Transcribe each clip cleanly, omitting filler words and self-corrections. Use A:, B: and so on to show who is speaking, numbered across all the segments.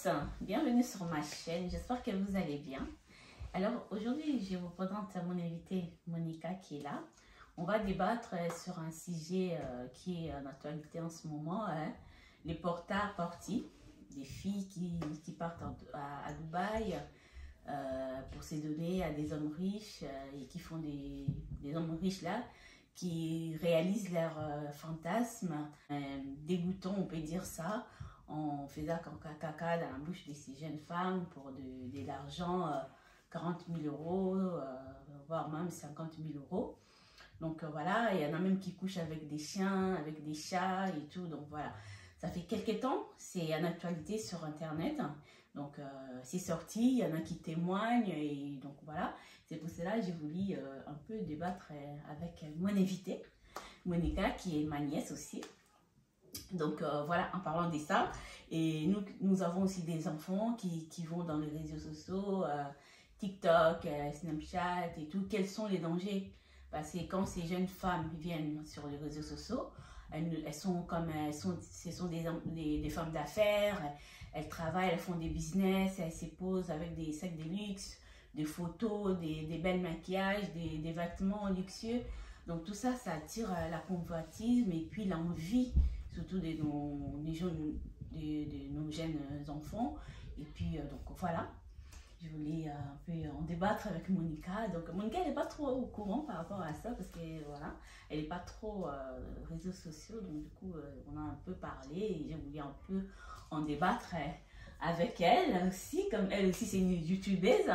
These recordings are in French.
A: tous, bienvenue sur ma chaîne, j'espère que vous allez bien. Alors aujourd'hui je vous présente mon invitée Monica qui est là. On va débattre sur un sujet qui est en actualité en ce moment, les porta-parties, des filles qui partent à Dubaï pour se donner à des hommes riches et qui font des hommes riches là qui réalisent leurs fantasmes dégoûtants, on peut dire ça, en faisant caca dans la bouche de ces jeunes femmes pour de l'argent, 40 000 euros, voire même 50 000 euros. Donc voilà, il y en a même qui couchent avec des chiens, avec des chats et tout. Donc voilà, ça fait quelques temps, c'est en actualité sur Internet. Donc c'est sorti, il y en a qui témoignent et donc voilà. C'est pour cela que j'ai voulu un peu débattre avec mon invitée, Monica, qui est ma nièce aussi. Donc voilà, en parlant de ça, et nous avons aussi des enfants qui vont dans les réseaux sociaux, TikTok, Snapchat et tout. Quels sont les dangers? Parce que quand ces jeunes femmes viennent sur les réseaux sociaux, ce sont des femmes d'affaires, elles travaillent, elles font des business, elles se posent avec des sacs de luxe, des photos, des belles maquillages, des vêtements luxueux. Donc tout ça, ça attire la convoitise et puis l'envie, surtout de nos jeunes enfants. Et puis donc voilà, je voulais un peu en débattre avec Monica. Donc Monica, elle n'est pas trop au courant par rapport à ça parce que voilà, elle n'est pas trop réseaux sociaux. Donc du coup, on a un peu parlé et j'ai voulu un peu en débattre avec elle aussi, comme elle aussi c'est une youtubeuse,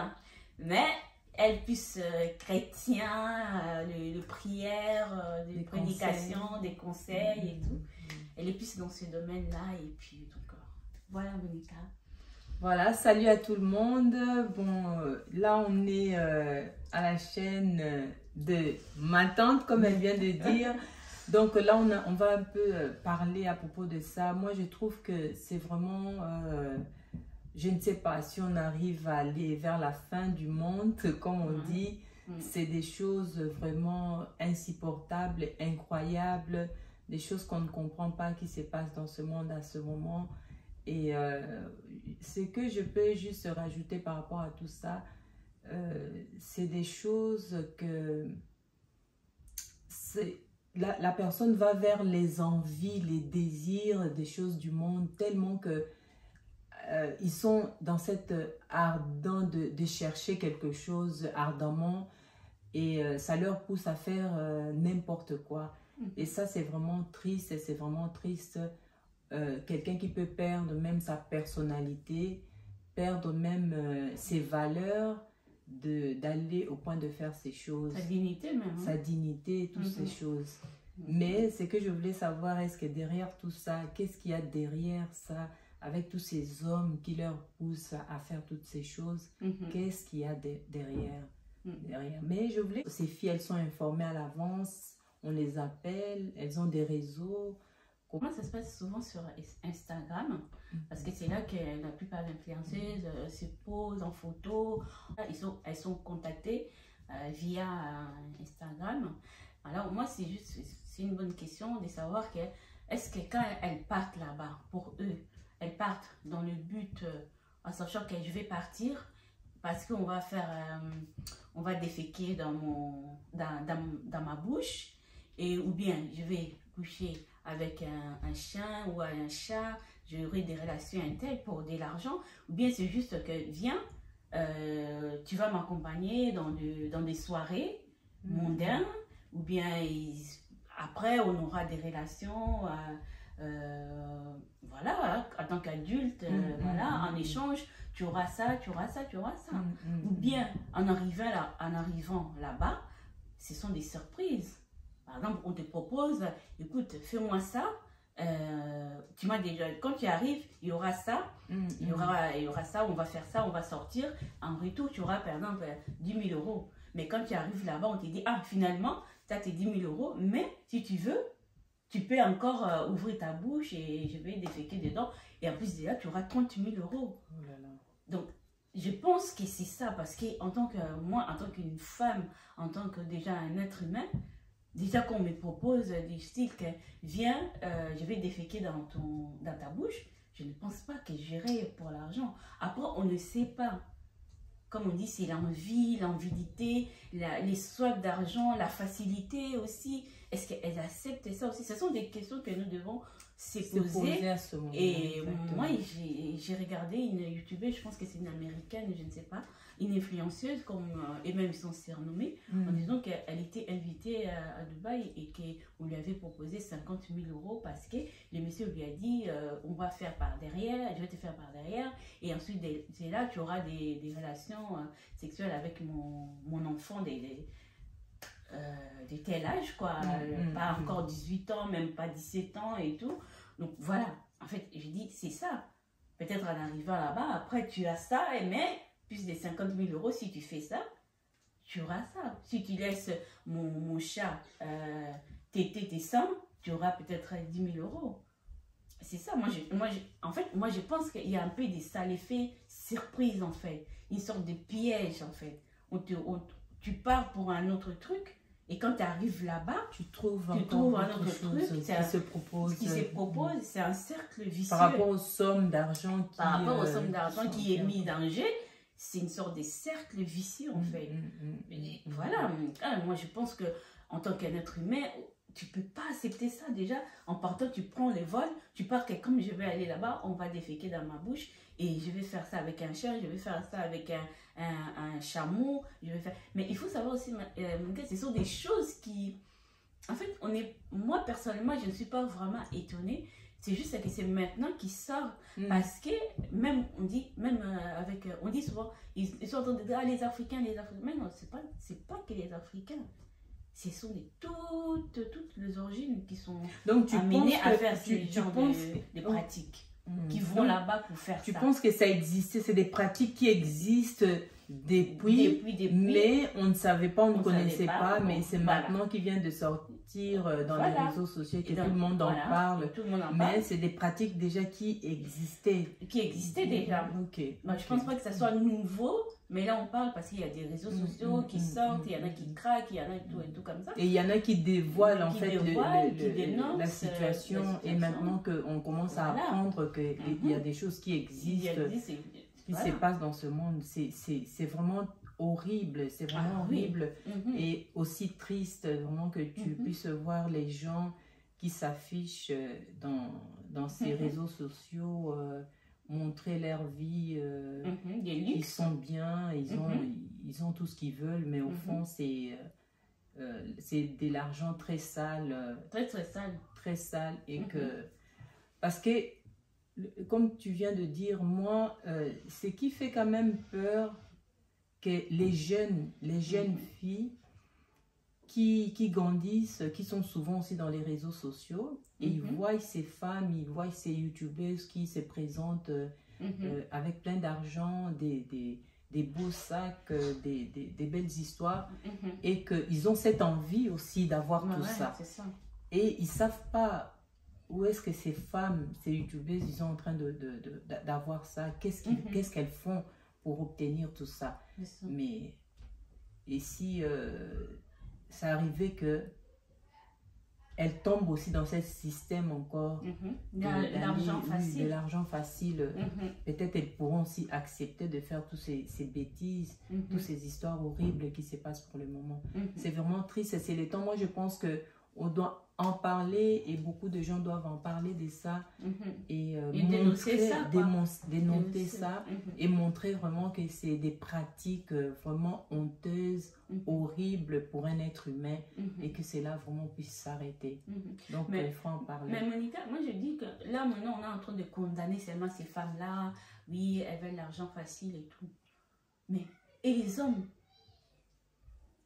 A: mais elle plus chrétien, de prière, de prédication, des conseils et tout. Elle est plus dans ce domaine-là et puis donc voilà Monica.
B: Voilà, salut à tout le monde. Bon, là on est à la chaîne de ma tante, comme elle vient de dire. Donc là on va un peu parler à propos de ça. Moi je trouve que c'est vraiment, je ne sais pas si on arrive à aller vers la fin du monde, comme on dit. C'est des choses vraiment insupportables, incroyables, des choses qu'on ne comprend pas qui se passent dans ce monde à ce moment. Et ce que je peux juste rajouter par rapport à tout ça, c'est des choses que la personne va vers les envies, les désirs, des choses du monde, tellement que ils sont dans cette ardent de chercher quelque chose ardemment et ça leur pousse à faire n'importe quoi. Et ça, c'est vraiment triste, c'est vraiment triste. Quelqu'un qui peut perdre même sa personnalité, perdre même ses valeurs, d'aller au point de faire ces choses.
A: Sa dignité même.
B: Sa dignité, toutes ces choses. Mais ce que je voulais savoir, est-ce que derrière tout ça, qu'est-ce qu'il y a derrière ça, avec tous ces hommes qui leur poussent à faire toutes ces choses, qu'est-ce qu'il y a derrière? Mais je voulais, ces filles, elles sont informées à l'avance, on les appelle, elles ont des réseaux.
A: Comment ça se passe souvent sur Instagram, parce que c'est là que la plupart des influenceuses se posent en photo. Elles sont contactées via Instagram. Alors moi, c'est une bonne question de savoir que est-ce que quand elles partent là-bas, pour eux, elles partent dans le but, en sachant que je vais partir parce qu'on va faire, on va déféquer dans ma bouche, et ou bien je vais coucher avec un chien ou un chat, j'aurai des relations intimes pour de l'argent, ou bien c'est juste que viens, tu vas m'accompagner dans des soirées mondaines, ou bien après on aura des relations, voilà, en tant qu'adulte, voilà, en échange, tu auras ça, tu auras ça, tu auras ça. Ou bien en arrivant là-bas, ce sont des surprises. Par exemple, on te propose, écoute, fais-moi ça, tu m'as déjà, quand tu arrives, il y aura ça, il y aura ça, on va faire ça, on va sortir. En retour, tu auras par exemple 10 000 euros. Mais quand tu arrives là-bas, on te dit, ah, finalement, tu as tes 10 000 euros, mais si tu veux, tu peux encore ouvrir ta bouche et je vais déféquer dedans. Et en plus de là, tu auras 30 000 euros. Oh là là. Donc, je pense que c'est ça, parce que moi, en tant qu'une femme, en tant que déjà un être humain, déjà qu'on me propose du style que viens, je vais déféquer dans ta bouche, je ne pense pas que j'irai pour l'argent. Après, on ne sait pas. Comme on dit, c'est l'envidité, les soifs d'argent, la facilité aussi. Est-ce qu'elles acceptent ça aussi? Ce sont des questions que nous devons se poser.
B: À ce moment,
A: et
B: exactement.
A: moi, j'ai regardé une youtubeuse, je pense que c'est une américaine, je ne sais pas, une influenceuse, et même ils sont surnommés, en disant qu'elle était invitée à Dubaï et qu'on lui avait proposé 50 000 euros parce que le monsieur lui a dit on va faire par derrière, je vais te faire par derrière, et ensuite c'est là tu auras des relations sexuelles avec mon enfant de tel âge, quoi, pas encore 18 ans, même pas 17 ans et tout. Donc voilà, en fait, je dis, c'est ça. Peut-être en arrivant là-bas, après tu as ça, mais plus de 50 000 euros, si tu fais ça, tu auras ça. Si tu laisses mon chat téter tes sangs, tu auras peut-être 10 000 euros. C'est ça, en fait, moi je pense qu'il y a un peu de ça, l'effet surprise en fait, une sorte de piège en fait. Tu pars pour un autre truc, et quand tu arrives là-bas,
B: tu trouves
A: un autre truc
B: qui se propose.
A: Ce qui se propose, c'est un cercle vicieux.
B: Par rapport aux sommes d'argent
A: qui est mis en jeu, c'est une sorte de cercle vicieux en fait. Voilà, moi je pense que en tant qu'un être humain, tu peux pas accepter ça déjà. En partant, tu prends les vols, tu pars que comme je vais aller là-bas, on va déféquer dans ma bouche et je vais faire ça avec un chien, je vais faire ça avec un chameau, je vais faire... Mais il faut savoir aussi, mon gars, ce sont des choses qui... En fait, moi personnellement, je ne suis pas vraiment étonnée. C'est juste que c'est maintenant qu'ils sortent. Parce que même, on dit, on dit souvent, ils sont en train de dire, ah, les Africains. Mais non, c'est pas que les Africains. Ce sont toutes les origines qui sont amenées à faire ce genre de pratiques. Qui vont là-bas pour faire ça.
B: Tu penses que ça existait, c'est des pratiques qui existent depuis, mais on ne savait pas, on ne connaissait pas, mais c'est maintenant qu'ils viennent de sortir dans les réseaux sociaux, que tout le monde en parle. Mais c'est des pratiques déjà qui existaient.
A: Qui existaient déjà. Moi, je ne pense pas que ça soit nouveau, mais là on parle parce qu'il y a des réseaux sociaux qui sortent, il y en a qui craquent, il y en a tout et tout comme ça.
B: Et il y en a qui dévoilent en fait la situation, et maintenant qu'on commence à apprendre qu'il y a des choses qui existent, qui se passent dans ce monde, c'est vraiment horrible, c'est vraiment horrible et aussi triste vraiment que tu puisses voir les gens qui s'affichent dans ces réseaux sociaux, montrer leur vie, ils sont bien, ils ont tout ce qu'ils veulent, mais au fond c'est de l'argent très sale, très sale, et que parce que comme tu viens de dire, moi ce qui fait quand même peur, que les jeunes filles qui grandissent, qui sont souvent aussi dans les réseaux sociaux, et ils voient ces femmes, ils voient ces youtubeuses qui se présentent avec plein d'argent, des beaux sacs, des belles histoires, et qu'ils ont cette envie aussi d'avoir tout ça. Et ils ne savent pas où est-ce que ces femmes, ces youtubeuses, ils sont en train d'avoir ça, qu'est-ce qu'elles font pour obtenir tout ça. Mais, et si ça arrivait que elles tombent aussi dans ce système encore de l'argent facile, peut-être elles pourront aussi accepter de faire toutes ces bêtises, toutes ces histoires horribles qui se passent pour le moment. C'est vraiment triste, c'est le temps. Moi je pense que on doit en parler, et beaucoup de gens doivent en parler de ça, et dénoncer ça, et montrer vraiment que c'est des pratiques vraiment honteuses, horribles pour un être humain, et que cela vraiment puisse s'arrêter. Donc il faut en parler.
A: Mais Monica, moi je dis que là maintenant on est en train de condamner seulement ces femmes-là, oui elles veulent l'argent facile et tout, mais et les hommes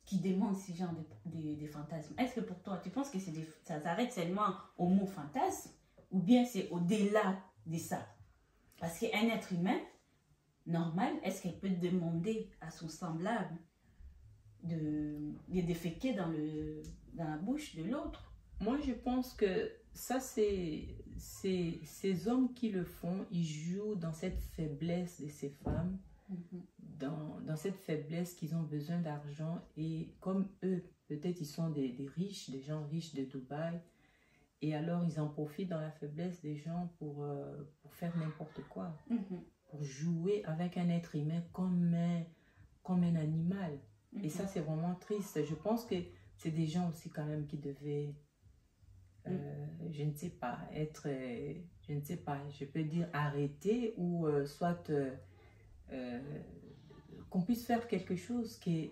A: qui demandent ce genre de fantasmes, est-ce que pour toi, tu penses que ça s'arrête seulement au mot fantasme, ou bien c'est au-delà de ça? Parce qu'un être humain normal, est-ce qu'elle peut demander à son semblable de déféquer dans la bouche de l'autre?
B: Moi, je pense que ça, c'est ces hommes qui le font, ils jouent dans cette faiblesse de ces femmes, dans cette faiblesse qu'ils ont besoin d'argent, et comme eux, peut-être ils sont des riches, des gens riches de Dubaï, Et alors, ils en profitent dans la faiblesse des gens pour faire n'importe quoi, pour jouer avec un être humain comme un animal. Et ça, c'est vraiment triste. Je pense que c'est des gens aussi quand même qui devaient, je ne sais pas, je ne sais pas, je peux dire arrêter ou soit qu'on puisse faire quelque chose qui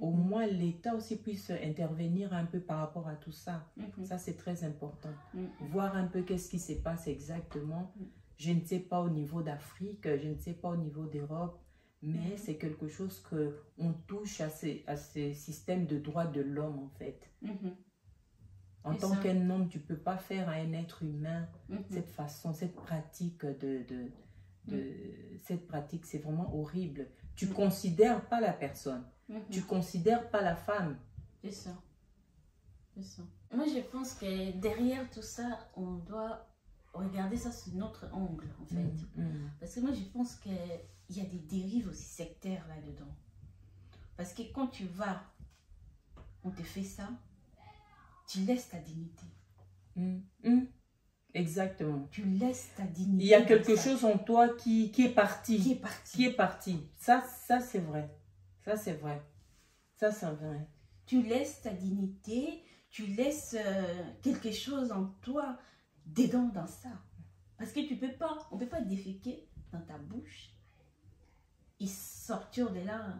B: au moins l'État aussi puisse intervenir un peu par rapport à tout ça. Ça, c'est très important. Voir un peu qu'est-ce qui se passe exactement. Je ne sais pas au niveau d'Afrique, je ne sais pas au niveau d'Europe, mais c'est quelque chose qu'on touche à ces systèmes de droits de l'homme, en fait. En tant qu'un homme, tu ne peux pas faire à un être humain cette façon, cette pratique cette pratique, c'est vraiment horrible. Tu ne considères pas la personne. Tu ne considères pas la femme.
A: C'est ça. C'est ça. Moi, je pense que derrière tout ça, on doit regarder ça sous notre angle, en fait. Parce que moi, je pense qu'il y a des dérives aussi sectaires là-dedans. Parce que quand tu vas, on te fait ça, tu laisses ta dignité.
B: Exactement.
A: Tu laisses ta dignité.
B: Il y a quelque chose en toi qui est parti.
A: Qui est parti.
B: Qui est parti. Ça c'est vrai. Ça, c'est vrai. Ça, c'est vrai.
A: Tu laisses ta dignité, tu laisses quelque chose en toi dedans dans ça. Parce que on ne peut pas déféquer dans ta bouche et sortir de là.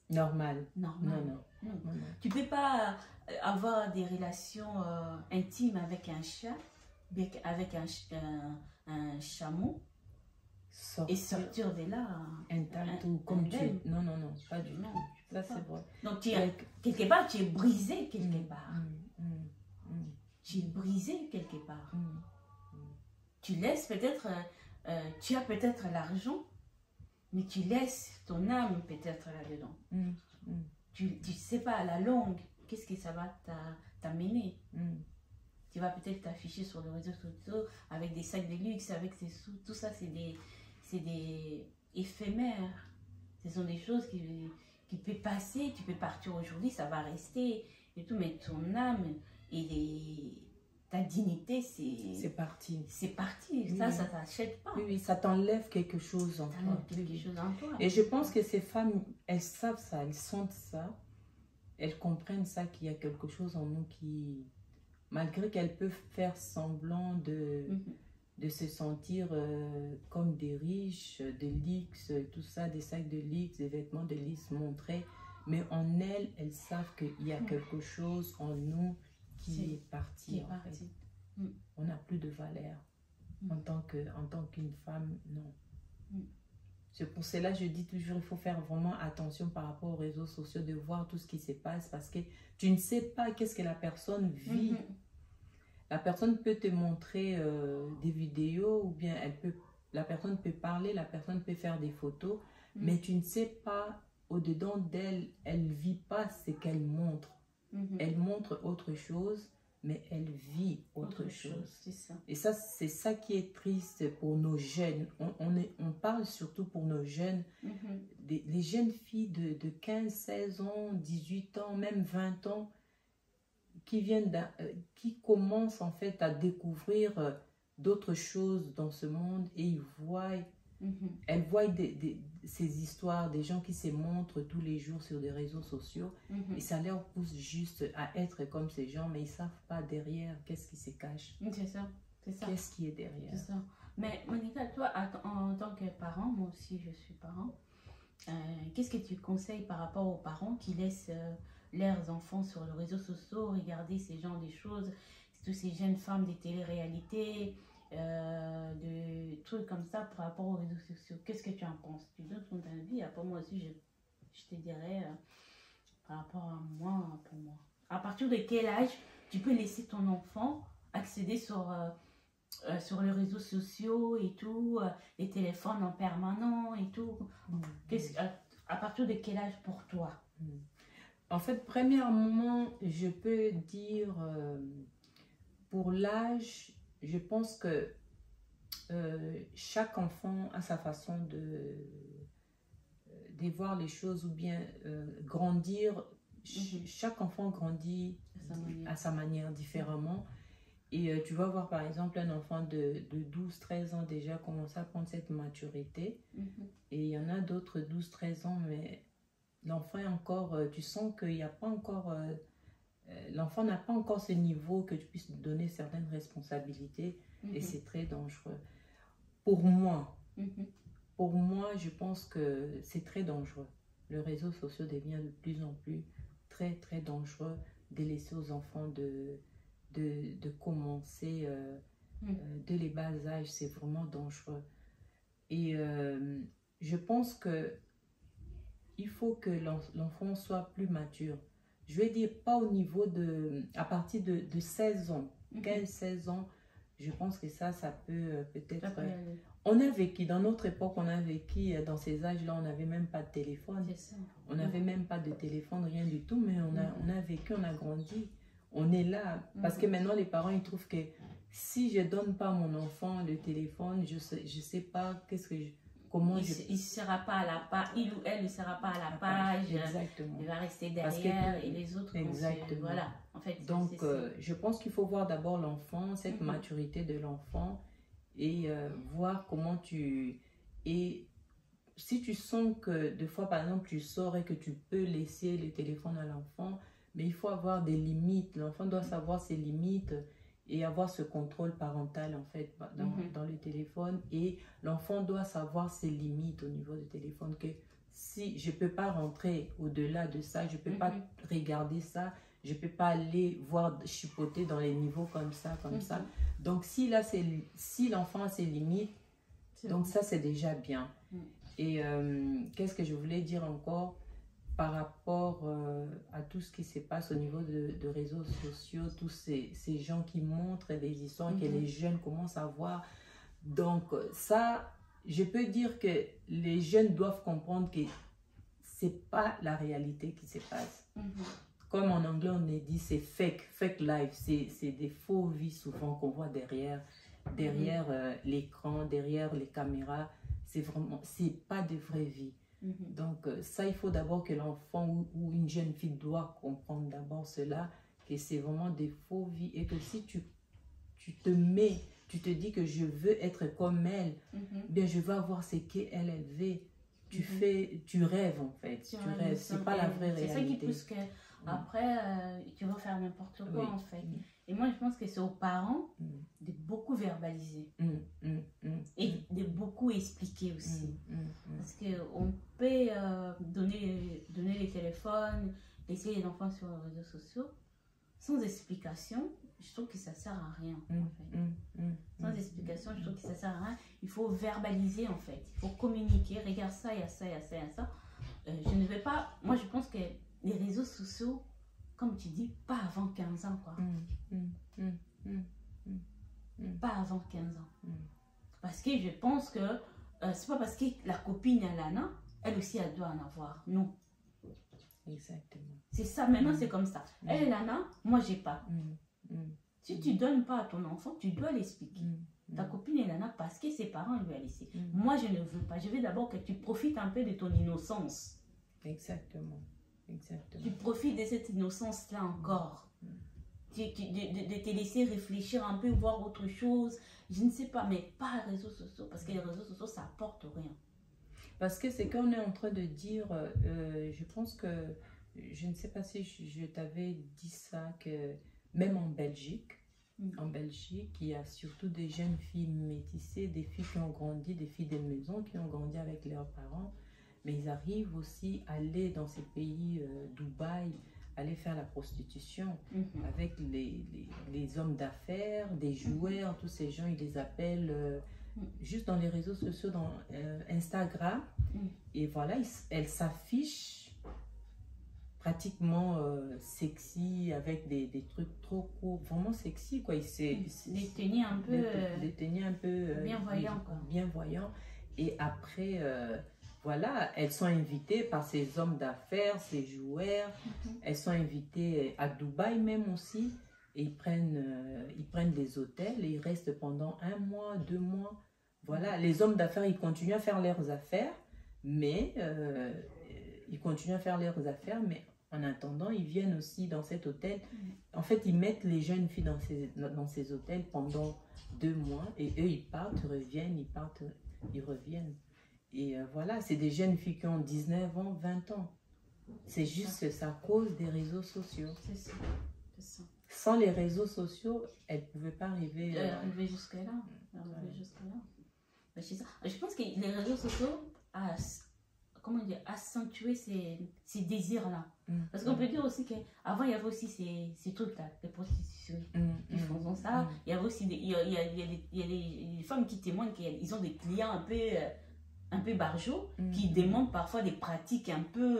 B: Normal.
A: Normal. Non. Tu ne peux pas avoir des relations intimes avec un chat, avec un chameau. Et sortir de là
B: intact ou comme tu es. Non, pas du tout. Ça, c'est vrai.
A: Donc, quelque part, tu es brisé quelque part. Tu es brisé quelque part. Tu laisses peut-être, tu as peut-être l'argent, mais tu laisses ton âme peut-être là-dedans. Tu ne sais pas à la longue, qu'est-ce que ça va t'amener. Tu vas peut-être t'afficher sur les réseaux sociaux avec des sacs de luxe, avec tes sous. Tout ça, c'est des éphémères. Ce sont des choses qui peuvent passer. Tu peux partir aujourd'hui, ça va rester et tout, mais ton âme et ta dignité, c'est parti. C'est parti. Oui, ça t'achète pas.
B: Oui, ça t'enlève quelque chose en toi. Et je pense que ces femmes, elles savent ça, elles sentent ça, elles comprennent ça, qu'il y a quelque chose en nous qui, malgré qu'elles peuvent faire semblant de se sentir comme des riches, de luxe, tout ça, des sacs de luxe, des vêtements de luxe montrés. Mais en elles, elles savent qu'il y a quelque chose en nous qui est parti. En fait. On n'a plus de valeur. En tant qu'une femme, non. C'est pour cela que je dis toujours, il faut faire vraiment attention par rapport aux réseaux sociaux, de voir tout ce qui se passe, parce que tu ne sais pas qu'est-ce que la personne vit. La personne peut te montrer des vidéos ou bien la personne peut parler, la personne peut faire des photos, mais tu ne sais pas, au-dedans d'elle, elle ne vit pas ce qu'elle montre. Elle montre autre chose, mais elle vit autre chose.
A: Ça.
B: Et ça, c'est ça qui est triste pour nos jeunes. On parle surtout pour nos jeunes, les jeunes filles de 15, 16 ans, 18 ans, même 20 ans, qui commencent en fait à découvrir d'autres choses dans ce monde et elles voient ces histoires, des gens qui se montrent tous les jours sur des réseaux sociaux et ça leur pousse juste à être comme ces gens, mais ils ne savent pas derrière qu'est-ce qui se cache.
A: C'est ça.
B: Qu'est-ce qui est derrière.
A: C'est ça. Mais Monica, toi, en tant que parent, moi aussi je suis parent, qu'est-ce que tu conseilles par rapport aux parents qui laissent leurs enfants sur les réseaux sociaux, regarder ces genres de choses, toutes ces jeunes femmes des télé-réalités, de trucs comme ça par rapport aux réseaux sociaux? Qu'est-ce que tu en penses? Tu donnes ton avis, après moi aussi je te dirais par rapport à moi, pour moi. À partir de quel âge tu peux laisser ton enfant accéder sur les réseaux sociaux et tout, les téléphones en permanent et tout? À partir de quel âge pour toi?
B: En fait, premièrement, je peux dire, pour l'âge, je pense que chaque enfant a sa façon de voir les choses ou bien grandir. Chaque enfant grandit à sa manière différemment. Et tu vas voir par exemple un enfant de 12-13 ans déjà commencer à prendre cette maturité. Et il y en a d'autres 12-13 ans, mais l'enfant est encore, tu sens qu'il n'y a pas encore, l'enfant n'a pas encore ce niveau que tu puisses lui donner certaines responsabilités. Et c'est très dangereux. Pour moi, je pense que c'est très dangereux. Le réseau social devient de plus en plus très, très dangereux de laisser aux enfants de commencer dès les bas âges. C'est vraiment dangereux. Et je pense que il faut que l'enfant soit plus mature. Je vais dire pas au niveau de... À partir de 16 ans, 15-16 ans, je pense que ça peut peut-être... On a vécu, dans notre époque, on a vécu, dans ces âges-là, on n'avait même pas de téléphone. On n'avait même pas de téléphone, rien du tout, mais on a vécu, on a grandi. On est là. Parce que maintenant, les parents, ils trouvent que si je ne donne pas à mon enfant le téléphone, je sais pas qu'est-ce que je...
A: Il ne sera pas à la page, il ou elle ne sera pas à la page.
B: Exactement.
A: Il va rester derrière et les autres
B: exactement.
A: Voilà. En fait,
B: donc, je pense qu'il faut voir d'abord l'enfant, cette maturité de l'enfant et voir comment tu... Et si tu sens que des fois, par exemple, tu sors et que tu peux laisser le téléphone à l'enfant, mais il faut avoir des limites. L'enfant doit savoir ses limites et avoir ce contrôle parental en fait dans le téléphone, et l'enfant doit savoir ses limites au niveau du téléphone, que si je peux pas rentrer au-delà de ça, je peux pas regarder ça, je peux pas aller voir chipoter dans les niveaux comme ça, ça. Donc si l'enfant a ses limites, donc ça c'est déjà bien. Et qu'est-ce que je voulais dire encore par rapport à tout ce qui se passe au niveau de réseaux sociaux, tous ces gens qui montrent des histoires que les jeunes commencent à voir. Donc ça, je peux dire que les jeunes doivent comprendre que c'est pas la réalité qui se passe. Comme en anglais on est dit, c'est fake life, c'est des faux vies souvent qu'on voit derrière l'écran, derrière les caméras. C'est pas de vraie vie. Donc ça, il faut d'abord que l'enfant ou une jeune fille doit comprendre d'abord cela, que c'est vraiment des faux vies, et que si tu te dis que je veux être comme elle, bien je veux avoir ce qu'elle veut. Tu rêves en fait, tu rêves, c'est pas la vraie réalité.
A: C'est ça qui pousse que après tu vas faire n'importe quoi en fait. Et moi je pense que c'est aux parents de beaucoup verbaliser et de beaucoup expliquer aussi, parce que on peut donner les téléphones, laisser les enfants sur les réseaux sociaux sans explication. Je trouve que ça sert à rien en fait. Sans explication, je trouve que ça sert à rien. Il faut verbaliser en fait, il faut communiquer. Regarde ça, il y a ça, il y a ça, il y a ça. Je ne vais pas, moi je pense que les réseaux sociaux, comme tu dis, pas avant 15 ans quoi. Pas avant 15 ans. Parce que je pense que c'est pas parce que la copine elle en a, elle aussi elle doit en avoir. Non.
B: Exactement.
A: C'est ça, maintenant c'est comme ça. Elle en a, moi j'ai pas. Si tu donnes pas à ton enfant, tu dois l'expliquer. Ta copine elle en a parce que ses parents lui ont laissé. Moi je ne veux pas. Je veux d'abord que tu profites un peu de ton innocence.
B: Exactement. Exactement.
A: Tu profites de cette innocence là encore. De te laisser réfléchir un peu, voir autre chose. Je ne sais pas, mais pas les réseaux sociaux, parce que les réseaux sociaux ça apporte rien.
B: Parce que c'est qu'on est en train de dire, je pense que, je ne sais pas si je t'avais dit ça, que même en Belgique, il y a surtout des jeunes filles métissées, des filles qui ont grandi, des filles de maison qui ont grandi avec leurs parents, mais ils arrivent aussi à aller dans ces pays, Dubaï, aller faire la prostitution avec les hommes d'affaires, des joueurs, tous ces gens, ils les appellent juste dans les réseaux sociaux, dans Instagram, et voilà, elles s'affichent pratiquement sexy, avec des trucs trop courts, vraiment sexy quoi.
A: Des tenues un peu
B: bienvoyants, et après voilà, elles sont invitées par ces hommes d'affaires, ces joueurs, elles sont invitées à Dubaï même aussi, et ils prennent des hôtels et ils restent pendant 1 mois, 2 mois. Voilà, les hommes d'affaires, ils continuent à faire leurs affaires, mais En attendant, ils viennent aussi dans cet hôtel. En fait, ils mettent les jeunes filles dans ces hôtels pendant 2 mois. Et eux, ils partent, ils reviennent, ils partent, ils reviennent. Et voilà, c'est des jeunes filles qui ont 19 ans, 20 ans. C'est juste que ça cause des réseaux sociaux.
A: C'est ça. C'est ça.
B: Sans les réseaux sociaux, elles ne pouvaient pas arriver...
A: Arriver jusque-là. Arriver jusque-là. Ben, c'est ça. Je pense que les réseaux sociaux comment dire, accentuer ces désirs-là. Parce qu'on peut dire aussi qu'avant, il y avait aussi ces trucs-là, les prostituées qui font ça. Il y avait aussi il y a des femmes qui témoignent qu'ils ont des clients un peu barjots qui demandent parfois des pratiques un peu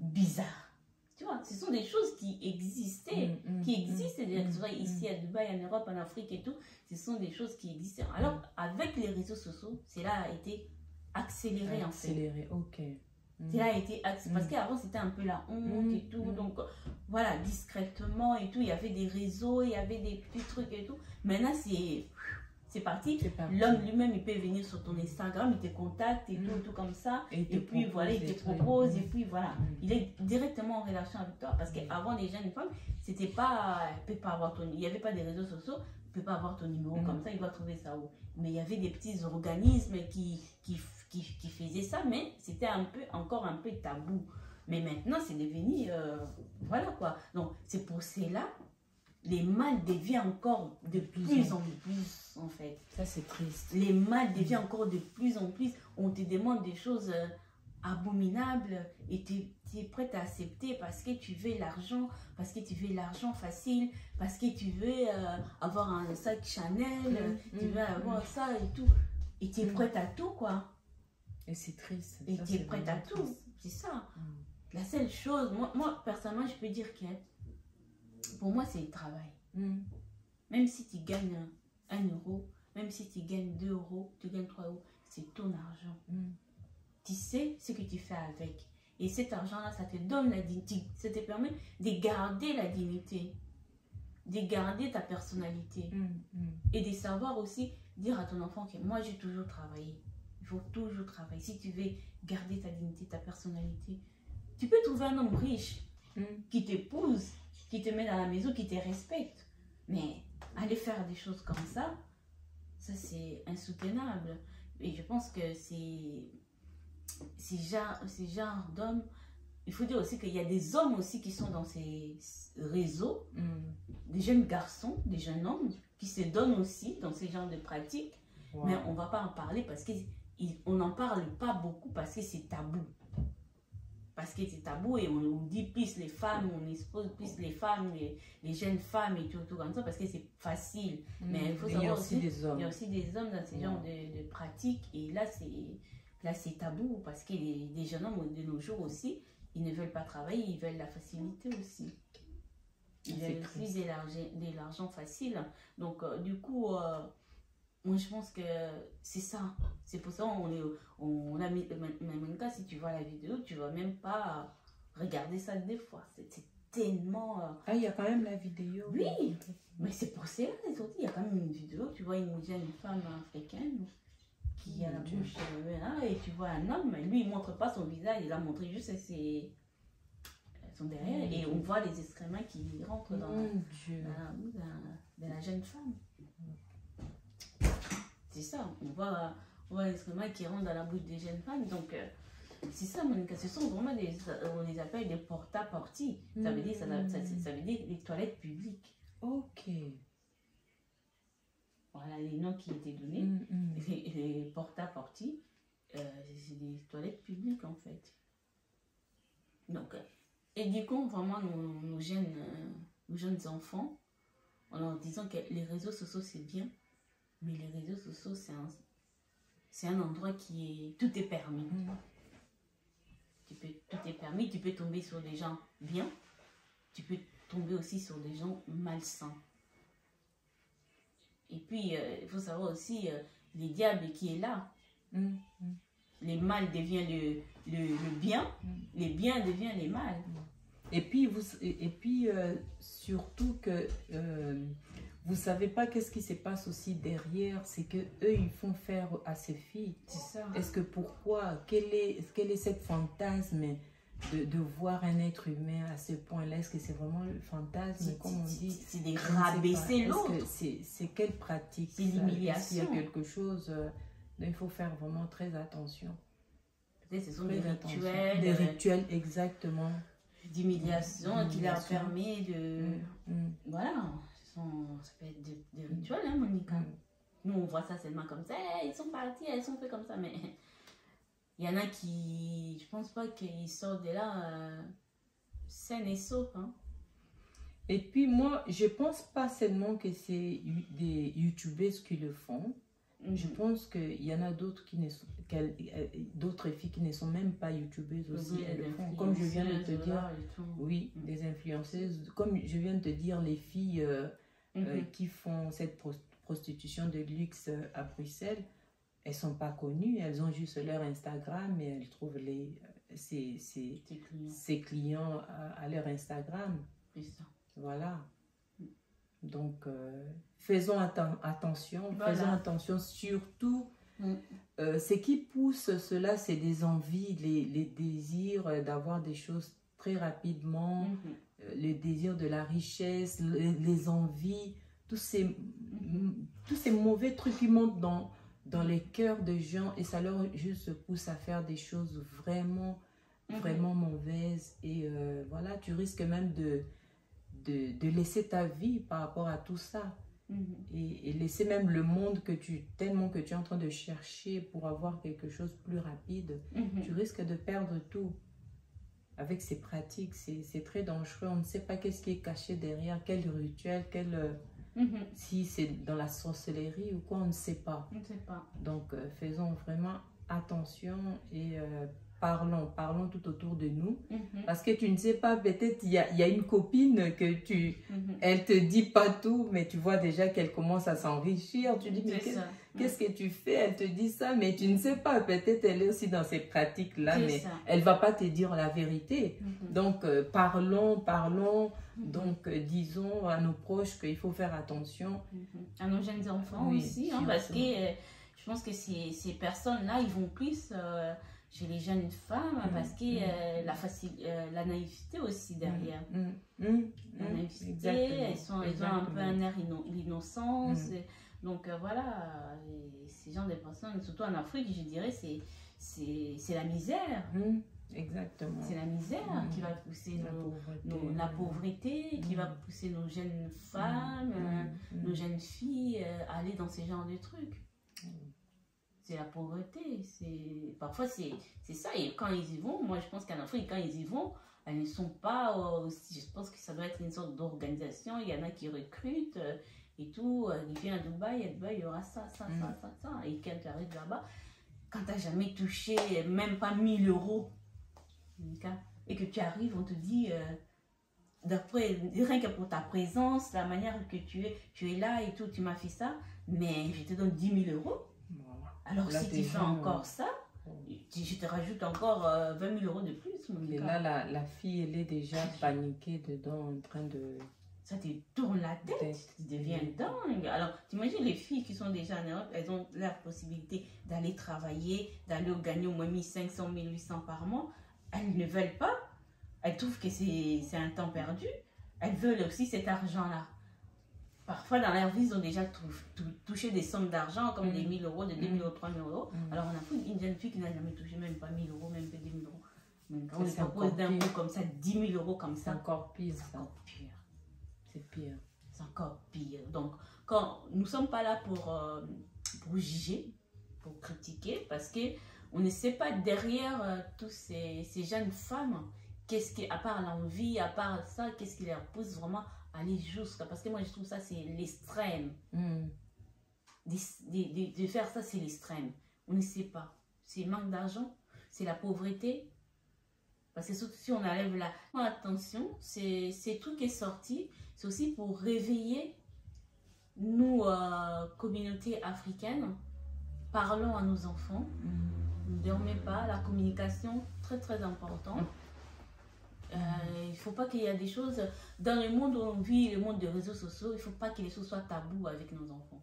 A: bizarres. Tu vois, ce sont des choses qui existaient, ici à Dubaï, en Europe, en Afrique et tout. Ce sont des choses qui existaient. Alors, avec les réseaux sociaux, cela a été accéléré en fait.
B: Accéléré, ok.
A: Cela a été accéléré. Parce qu'avant, c'était un peu la honte et tout. Donc, voilà, discrètement et tout. Il y avait des réseaux, il y avait des petits trucs et tout. Maintenant, c'est parti. L'homme lui-même, il peut venir sur ton Instagram, il te contacte et tout comme ça. Et puis voilà, il te propose. Et puis voilà, il est directement en relation avec toi. Parce qu'avant, les jeunes femmes, c'était pas, il n'y avait pas des réseaux sociaux, il ne peut pas avoir ton numéro comme ça, il doit trouver ça où. Mais il y avait des petits organismes qui faisaient ça, mais c'était encore un peu tabou. Mais maintenant, c'est devenu, voilà quoi. Donc, c'est pour cela les mâles deviennent encore de plus en plus, en fait.
B: Ça, c'est triste.
A: Les mâles deviennent encore de plus en plus. On te demande des choses abominables et tu es prête à accepter parce que tu veux l'argent, parce que tu veux l'argent facile, parce que tu veux avoir un sac Chanel, tu veux avoir ça et tout. Et tu es prête à tout, quoi.
B: Et c'est triste.
A: Et tu es prête à tout. C'est ça. La seule chose, moi, personnellement, je peux dire que pour moi, c'est le travail. Même si tu gagnes 1 euro, même si tu gagnes 2 euros, tu gagnes 3 euros, c'est ton argent. Tu sais ce que tu fais avec. Et cet argent-là, ça te donne la dignité. Ça te permet de garder la dignité, de garder ta personnalité. Et de savoir aussi dire à ton enfant que moi, j'ai toujours travaillé. Il faut toujours travailler. Si tu veux garder ta dignité, ta personnalité, tu peux trouver un homme riche qui t'épouse, qui te met dans la maison, qui te respecte. Mais aller faire des choses comme ça c'est insoutenable. Et je pense que ces genres d'hommes, il faut dire aussi qu'il y a des hommes aussi qui sont dans ces réseaux, des jeunes garçons, des jeunes hommes qui se donnent aussi dans ces genres de pratiques. Mais on ne va pas en parler parce qu'on n'en parle pas beaucoup parce que c'est tabou. Parce que c'est tabou et on dit plus les femmes, on expose plus les femmes, les jeunes femmes et tout comme ça parce que c'est facile. Mais il faut savoir aussi, il y a aussi des hommes dans ce genre de pratiques et là c'est tabou parce que les jeunes hommes de nos jours aussi, ils ne veulent pas travailler, ils veulent la facilité aussi. Ils veulent aussi de l'argent facile. Donc du coup, moi je pense que c'est ça. C'est pour ça on a mis, même cas, si tu vois la vidéo, tu vas même pas regarder ça des fois. C'est tellement...
B: Ah, il y a quand même la vidéo.
A: Oui, mais c'est pour ça, il y a quand même une vidéo, tu vois une jeune femme africaine qui a la bouche là, et tu vois un homme, lui il montre pas son visage, il a montré juste son derrière, et on voit les excréments qui rentrent dans la bouche de la jeune femme. C'est ça, on voit les excréments qui rentrent dans la bouche des jeunes femmes, donc c'est ça, Monica, ce sont vraiment on les appelle des porta-porti. Ça veut dire, ça veut dire les toilettes publiques.
B: Ok.
A: Voilà les noms qui étaient donnés. Les porta-porti, c'est des toilettes publiques en fait. Donc, éduquons vraiment nos jeunes enfants en leur disant que les réseaux sociaux c'est bien, mais les réseaux sociaux c'est un endroit tout est permis. Tout est permis, tu peux tomber sur des gens bien, tu peux tomber aussi sur des gens malsains. Et puis, il faut savoir aussi, les diables qui est là. Les mal devient le bien, les biens deviennent les mal.
B: Et puis, surtout que vous savez pas qu'est-ce qui se passe aussi derrière, c'est que eux ils font faire à ces filles.
A: C'est ça.
B: Est-ce que pourquoi, quel est cette fantasme de voir un être humain à ce point-là. Est-ce que c'est vraiment le fantasme, comme on dit?
A: C'est des rabaisser l'autre.
B: C'est quelle pratique?
A: C'est l'humiliation.
B: S'il y a quelque chose, il faut faire vraiment très attention.
A: Peut-être ce sont des rituels.
B: Des rituels, exactement.
A: D'humiliation qui leur permet de... Voilà, ça peut être des rituels, hein, Monica. Nous, on voit ça seulement comme ça. Ils sont partis, elles sont fait comme ça, mais... Il y en a qui, je pense pas qu'ils sortent de là sains et saufs. Hein.
B: Et puis moi, je pense pas seulement que c'est des youtubeuses qui le font. Je pense qu'il y en a d'autres d'autres filles qui ne sont même pas youtubeuses aussi. Elles le font. Comme je viens de te dire, oui, des influenceuses. Comme je viens de te dire, les filles qui font cette prostitution de luxe à Bruxelles, elles ne sont pas connues, elles ont juste leur Instagram et elles trouvent ces clients à leur Instagram.
A: Ça.
B: Voilà. Donc, faisons attention,
A: voilà.
B: Faisons attention surtout. Ce qui pousse cela, c'est des envies, les désirs d'avoir des choses très rapidement, le désir de la richesse, les envies, tous ces mauvais trucs qui montent dans les cœurs des gens et ça leur juste pousse à faire des choses vraiment, vraiment mauvaises. Et voilà, tu risques même de laisser ta vie par rapport à tout ça. Et laisser même le monde tellement que tu es en train de chercher pour avoir quelque chose de plus rapide. Tu risques de perdre tout. Avec ces pratiques, c'est très dangereux. On ne sait pas qu'est-ce qui est caché derrière, quel rituel, si c'est dans la sorcellerie ou quoi, on ne sait pas.
A: On ne sait pas.
B: Donc, faisons vraiment attention et parlons tout autour de nous. Parce que tu ne sais pas, peut-être il y a une copine que elle te dit pas tout, mais tu vois déjà qu'elle commence à s'enrichir. Tu dis, mais qu'est-ce que tu fais? Elle te dit ça, mais tu ne sais pas. Peut-être elle est aussi dans ces pratiques-là, mais elle ne va pas te dire la vérité. Donc, parlons. Donc, disons à nos proches qu'il faut faire attention.
A: À nos jeunes enfants aussi, hein, parce que je pense que ces personnes-là, ils vont plus chez les jeunes femmes parce que la naïveté aussi derrière. La naïveté, elles ont un peu un air l'innocence. Donc voilà, ces genres de personnes, surtout en Afrique, je dirais, c'est la misère.
B: Exactement.
A: C'est la misère qui va pousser la pauvreté, qui va pousser nos jeunes femmes, nos jeunes filles à aller dans ce genre de trucs. C'est la pauvreté. Parfois, c'est ça. Et quand ils y vont, moi, je pense qu'en Afrique, quand ils y vont, elles ne sont pas aussi... Je pense que ça doit être une sorte d'organisation. Il y en a qui recrutent et tout. Ils viennent à Dubaï, il y aura ça. Et quand tu arrives là-bas, quand tu n'as jamais touché même pas 1000 euros, et que tu arrives, on te dit, d'après, rien que pour ta présence, la manière que tu es là et tout, tu m'as fait ça, mais je te donne 10 000 euros. Alors là, si tu fais encore ça, je te rajoute encore 20 000 euros de plus.
B: Et là, la fille, elle est déjà paniquée dedans, en train de...
A: Ça te tourne la tête, tu deviens dingue. Alors, t'imagines les filles qui sont déjà en Europe, elles ont la possibilité d'aller travailler, d'aller gagner au moins 1500, 1800 par mois. Elles ne veulent pas. Elles trouvent que c'est un temps perdu. Elles veulent aussi cet argent-là. Parfois, dans leur vie, ils ont déjà touché des sommes d'argent, comme des 1000 euros, de 2000 euros, 3000 euros. Alors, on a fait une jeune fille qui n'a jamais touché même pas 1000 euros, même pas 10 000 euros. Donc, on lui propose d'un coup comme ça, 10 000 euros comme ça.
B: C'est encore pire.
A: C'est encore pire.
B: C'est pire.
A: C'est encore pire. Donc, nous ne sommes pas là pour juger, pour critiquer, parce qu'on ne sait pas derrière tous ces jeunes femmes, qu'est-ce qui, à part l'envie, à part ça, qu'est-ce qui leur pousse vraiment à aller jusqu'à... Parce que moi, je trouve ça, c'est l'extrême. De faire ça, c'est l'extrême. On ne sait pas. C'est le manque d'argent, c'est la pauvreté. Parce que surtout si on enlève là, attention, ces trucs qui est sorti, c'est aussi pour réveiller nous, communautés africaines. Parlons à nos enfants. Ne dormez pas, la communication, très très importante. Il ne faut pas qu'il y ait des choses, dans le monde où on vit, le monde des réseaux sociaux, il ne faut pas que les choses soient tabous avec nos enfants.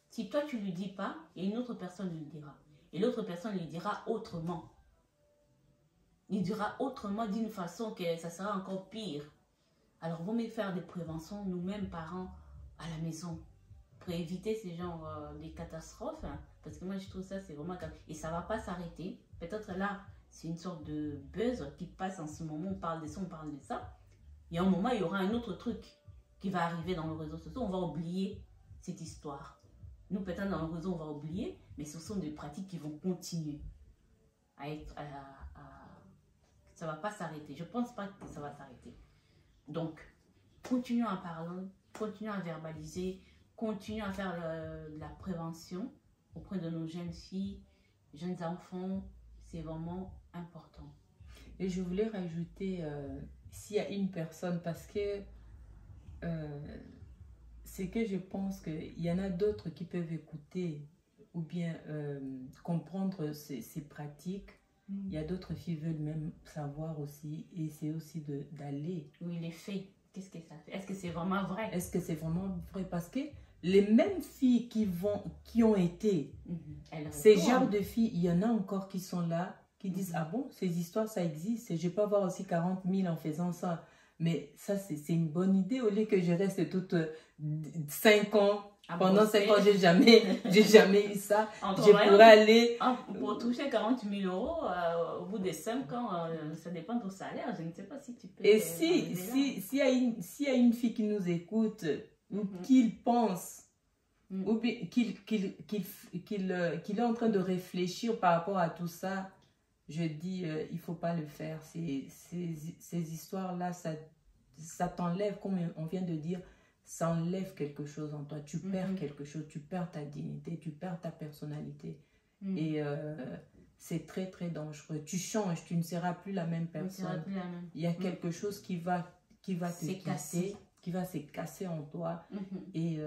A: Si toi tu ne lui dis pas, et une autre personne lui dira. Et l'autre personne lui dira autrement. il dira autrement d'une façon que ça sera encore pire. Alors, vaut mieux faire des préventions, nous-mêmes, parents, à la maison, pour éviter ces genres de catastrophes. Hein, parce que moi, je trouve ça, c'est vraiment grave. Et ça ne va pas s'arrêter. Peut-être là, c'est une sorte de buzz qui passe en ce moment. On parle de ça, on parle de ça. Et à un moment, il y aura un autre truc qui va arriver dans le réseau social. On va oublier cette histoire. Nous, peut-être dans le réseau, on va oublier, mais ce sont des pratiques qui vont continuer à être... ça ne va pas s'arrêter. Je ne pense pas que ça va s'arrêter. Donc, continuons à parler, continuons à verbaliser, continuons à faire de la prévention auprès de nos jeunes filles, jeunes enfants. C'est vraiment important.
B: Et je voulais rajouter, s'il y a une personne, parce que c'est que je pense qu'il y en a d'autres qui peuvent écouter ou bien comprendre ces pratiques. Il y a d'autres filles qui veulent même savoir aussi, et c'est aussi d'aller.
A: Oui, les faits, qu'est-ce que ça fait? Est-ce que c'est vraiment vrai?
B: Est-ce que c'est vraiment vrai? Parce que les mêmes filles qui ont été, ces genres de filles, il y en a encore qui sont là, qui disent, ah bon, ces histoires, ça existe, je peux avoir aussi 40 000 en faisant ça. Mais ça, c'est une bonne idée, au lieu que je reste toutes 5 ans. Pendant 5 ans, j'ai jamais eu ça. Je pourrais aller...
A: Pour toucher 40 000 euros, au bout de 5 ans, ça dépend de ton salaire. Je ne sais pas si tu peux...
B: Et s'il y a une fille qui nous écoute, ou qu'il pense, ou bien qu'il est en train de réfléchir par rapport à tout ça, je dis, il ne faut pas le faire. Ces histoires-là, ça t'enlève, comme on vient de dire, ça enlève quelque chose en toi. Tu perds quelque chose, tu perds ta dignité, tu perds ta personnalité. Et c'est très, très dangereux. Tu changes, tu ne seras plus la même personne. Il y a quelque chose qui va te casser, qui va se casser en toi. Et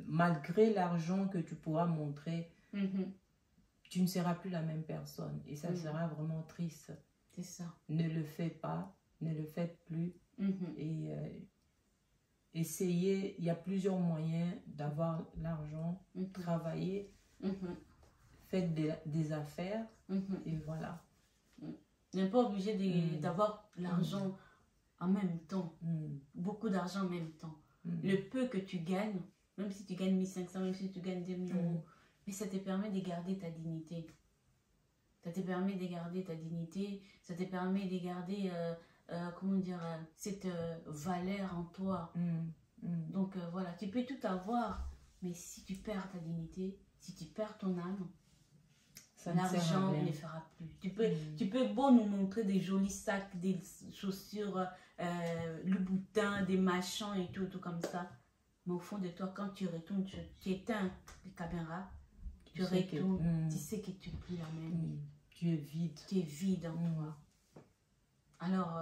B: malgré l'argent que tu pourras montrer, tu ne seras plus la même personne. Et ça sera vraiment triste.
A: C'est ça.
B: Ne le fais pas, ne le faites plus. Et essayez, il y a plusieurs moyens d'avoir l'argent, travailler, faites des affaires, et voilà.
A: On n'est pas obligé d'avoir l'argent en même temps, beaucoup d'argent en même temps. Le peu que tu gagnes, même si tu gagnes 1500, même si tu gagnes 2000 euros, mais ça te permet de garder ta dignité. Ça te permet de garder ta dignité, ça te permet de garder... comment dire, cette valeur en toi. Donc voilà, tu peux tout avoir, mais si tu perds ta dignité, si tu perds ton âme, l'argent ne fera plus. Tu peux beau nous montrer des jolis sacs, des chaussures, le boutin, des machins et tout comme ça, mais au fond de toi, quand tu retournes, tu éteins les caméras, tu retournes, tu sais que tu n'es plus la même.
B: Tu es vide.
A: Tu es vide en toi. Alors,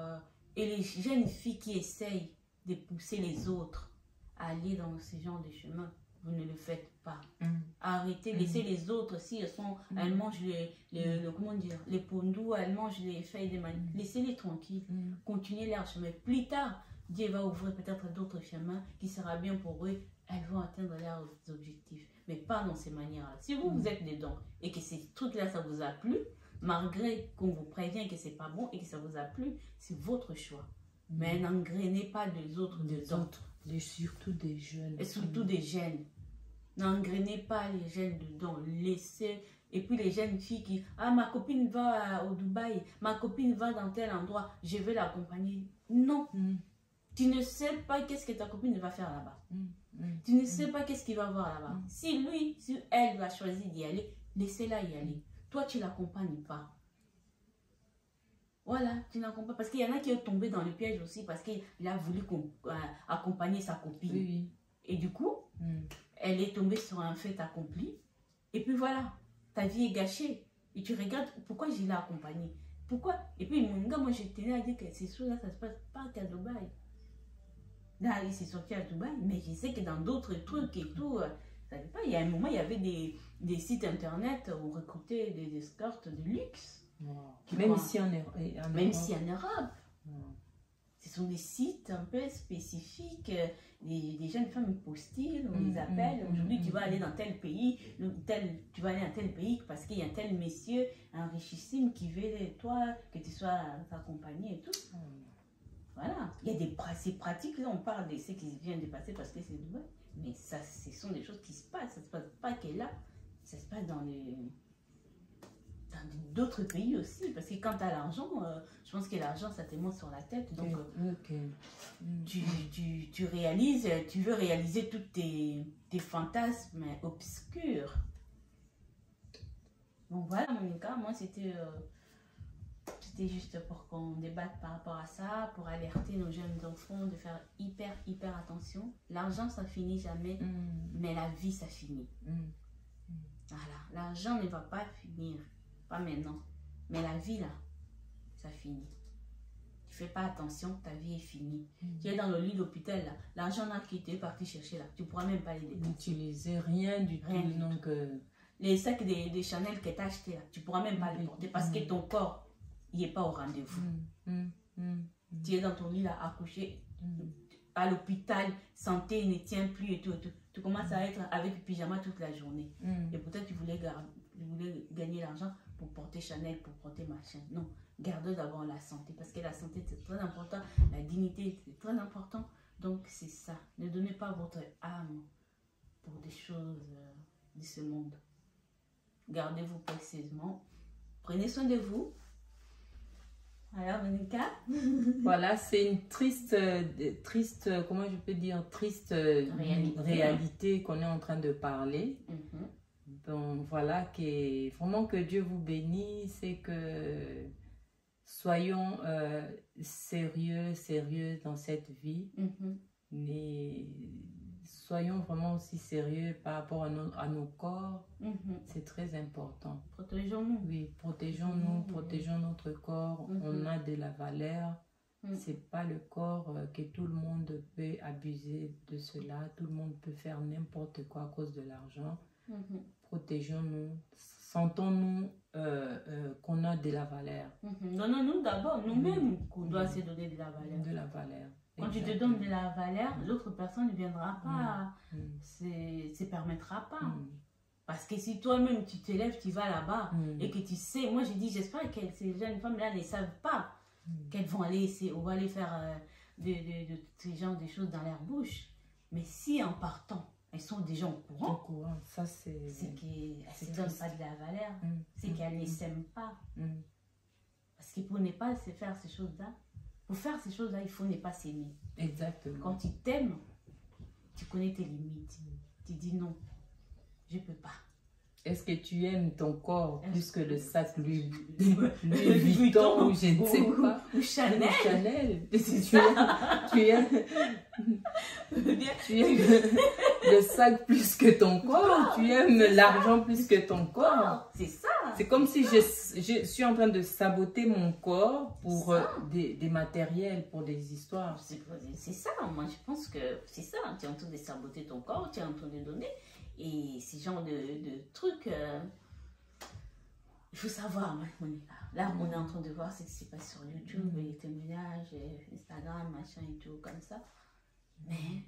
A: et les jeunes filles qui essayent de pousser les autres à aller dans ce genre de chemin, vous ne le faites pas. Arrêtez, laissez les autres, si elles mangent comment dire, les pondous, elles mangent les feuilles de manioc, laissez-les tranquilles, continuez leur chemin. Plus tard, Dieu va ouvrir peut-être d'autres chemins qui sera bien pour eux, elles vont atteindre leurs objectifs, mais pas dans ces manières-là. Si vous êtes dedans et que ces trucs-là, ça vous a plu, malgré qu'on vous prévient que c'est pas bon et que ça vous a plu, c'est votre choix. Mais n'engrainez pas les autres dedans.
B: Surtout des jeunes.
A: Et surtout des jeunes. N'engrainez pas les jeunes dedans. Laissez. Et puis les jeunes filles qui... Ah, ma copine va au Dubaï. Ma copine va dans tel endroit. Je vais l'accompagner. Non. Tu ne sais pas qu'est-ce que ta copine va faire là-bas. Tu ne sais pas qu'est-ce qu'il va voir là-bas. Si elle va choisir d'y aller, laissez-la y aller. Toi, tu ne l'accompagnes pas. Voilà, tu n'accompagnes pas. Parce qu'il y en a qui sont tombés dans le piège aussi parce qu'il a voulu accompagner sa copine. Et du coup, elle est tombée sur un fait accompli. Et puis voilà, ta vie est gâchée. Et tu regardes pourquoi je l'ai accompagnée. Pourquoi? Et puis, mon gars, moi, je tenais à dire que ces choses-là, ça ne se passe pas qu'à Dubaï. Là, il s'est sorti à Dubaï, mais je sais que dans d'autres trucs et tout, ça ne pas. Il y a un moment, il y avait des sites internet où on recrutait des escortes de luxe.
B: Même ici en Europe.
A: Même si en Europe. Ce sont des sites un peu spécifiques. Les jeunes femmes postillent, on les appelle. Aujourd'hui, tu vas aller dans tel pays, tu vas aller dans tel pays parce qu'il y a un tel monsieur, un richissime qui veut toi, que tu sois accompagné et tout. Voilà. Il y a ces pratiques, là, on parle de ce qui vient de passer parce que c'est Dubaï. Mais ça, ce sont des choses qui se passent. Ça ne se passe pas que là. Ça se passe dans d'autres pays aussi. Parce que quand tu as l'argent, je pense que l'argent, ça te monte sur la tête. Donc, tu réalises, tu veux réaliser tous tes fantasmes obscurs. Donc voilà, Monica, moi, c'était juste pour qu'on débatte par rapport à ça, pour alerter nos jeunes enfants de faire hyper attention. L'argent, ça finit jamais, mais la vie, ça finit. Voilà, l'argent ne va pas finir, pas maintenant, mais la vie, là, ça finit. Tu fais pas attention, ta vie est finie. Tu es dans le lit d'hôpital, là, l'argent là qui t'est parti chercher, là, tu pourras même pas les dépenser.
B: N'utiliser rien du tout, donc...
A: Les sacs de Chanel que tu as achetés, là, tu pourras même pas les porter parce que ton corps, il n'est pas au rendez-vous. Tu es dans ton lit là, accouché, à l'hôpital, santé ne tient plus et tout. Tu commences à être avec le pyjama toute la journée. Et peut-être tu voulais gagner l'argent pour porter Chanel, pour porter machin. Non, garde d'abord la santé parce que la santé c'est très important, la dignité c'est très important. Donc c'est ça. Ne donnez pas votre âme pour des choses de ce monde. Gardez-vous précieusement. Prenez soin de vous. Alors, Monica?
B: Voilà, c'est une triste, comment je peux dire, triste réalité qu'on est en train de parler. Donc, voilà, vraiment que Dieu vous bénisse et que soyons sérieux dans cette vie. Mais soyons vraiment aussi sérieux par rapport à nos corps. C'est très important.
A: Protégeons-nous.
B: Oui, protégeons-nous, protégeons notre corps. On a de la valeur. C'est pas le corps que tout le monde peut abuser de cela. Tout le monde peut faire n'importe quoi à cause de l'argent. Protégeons-nous. Sentons-nous qu'on a de la valeur.
A: Donnons-nous d'abord nous-mêmes qu'on doit se donner de la valeur.
B: De la valeur.
A: Quand tu te donnes de la valeur, l'autre personne ne viendra pas, se permettra pas. Parce que si toi-même tu te lèves, tu vas là-bas et que tu sais, moi je dis, j'espère que ces jeunes femmes-là ne savent pas qu'elles vont aller, on va aller faire de ce genre de choses dans leur bouche. Mais si en partant, elles sont déjà au courant,
B: ça c'est
A: qu'elles ne se donnent pas de la valeur, c'est qu'elles ne s'aiment pas. Parce que pour ne pas se faire ces choses-là, pour faire ces choses-là, il faut ne pas s'aimer.
B: Exactement.
A: Quand tu t'aimes, tu connais tes limites. Tu dis non, je ne peux pas.
B: Est-ce que tu aimes ton corps plus que le sac Louis Vuitton ou je ne sais pas,
A: ou Chanel.
B: Tu aimes le sac plus que ton corps, tu aimes l'argent plus que ton corps.
A: C'est ça.
B: C'est comme si je suis en train de saboter mon corps pour des matériels, pour des histoires.
A: C'est ça, moi je pense que c'est ça. Tu es en train de saboter ton corps, tu es en train de donner. Et ce genre de trucs, il faut savoir, Monica. Là, on est en train de voir ce qui se passe sur YouTube, les témoignages, Instagram, machin et tout, comme ça. Mais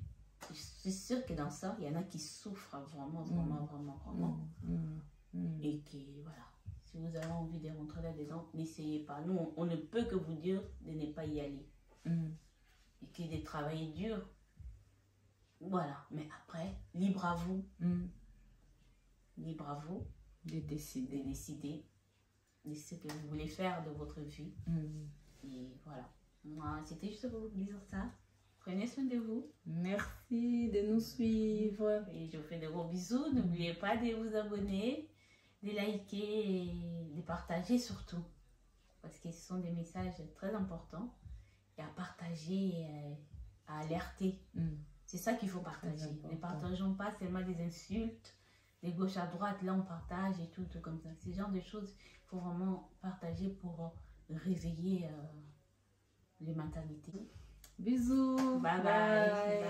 A: je suis sûre que dans ça, il y en a qui souffrent vraiment. Et qui, voilà, si vous avez envie de rentrer là-dedans, n'essayez pas. Nous, on ne peut que vous dire de ne pas y aller. Et que de travailler dur. Voilà, mais après, libre à vous. Libre à vous
B: de décider
A: de ce que vous voulez faire de votre vie. Et voilà. Moi, c'était juste pour vous dire ça. Prenez soin de vous.
B: Merci de nous suivre.
A: Et je vous fais de gros bisous. N'oubliez pas de vous abonner, de liker et de partager surtout. Parce que ce sont des messages très importants. Et à partager, à alerter. C'est ça qu'il faut partager. Ne partageons pas seulement des insultes, de gauche à droite, là on partage et tout comme ça. Ce genre de choses, il faut vraiment partager pour réveiller les mentalités.
B: Bisous.
A: Bye bye.